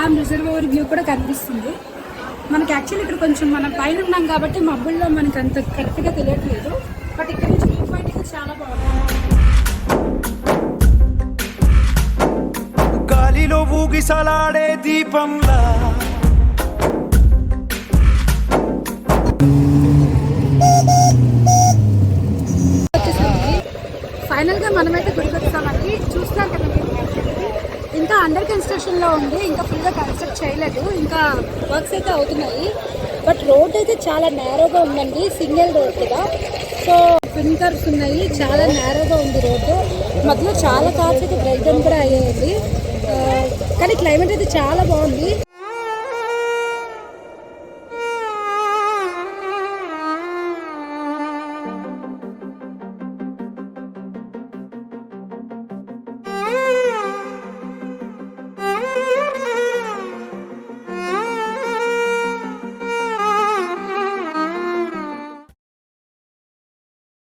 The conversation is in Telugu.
డ్యామ్ రిజర్వాయర్ వ్యూ కూడా కనిపిస్తుంది మనకి. యాక్చువల్లీ ఇక్కడ కొంచెం మనం పైన ఉన్నాం కాబట్టి మబ్బుల్లో మనకి అంత కరెక్ట్గా తెలియట్లేదు. బట్ ఇక్కడ నుంచి వ్యూ పాయింట్ అయితే చాలా బాగుంది. గాలిలో ఊగిసలాడే దీపంలా ఫైనల్ గా మనమైతే గుడికి వచ్చామండి. చూస్తున్నారు కదా ఇంకా అండర్ కన్స్ట్రక్షన్ లో ఉంది, ఇంకా ఫుల్ గా కన్స్ట్రక్ట్ చేయలేదు, ఇంకా వర్క్స్ అయితే అవుతున్నాయి. బట్ రోడ్ అయితే చాలా నేరోగా ఉందండి, సింగిల్ రోడ్ కదా. సో ట్విన్ కర్వ్స్ ఉన్నాయి, చాలా నేరోగా ఉంది రోడ్డు. మధ్యలో చాలా కార్స్ అయితే బ్రేక్ డౌన్ కూడా అయ్యాయండి. కానీ క్లైమేట్ అయితే చాలా బాగుంది.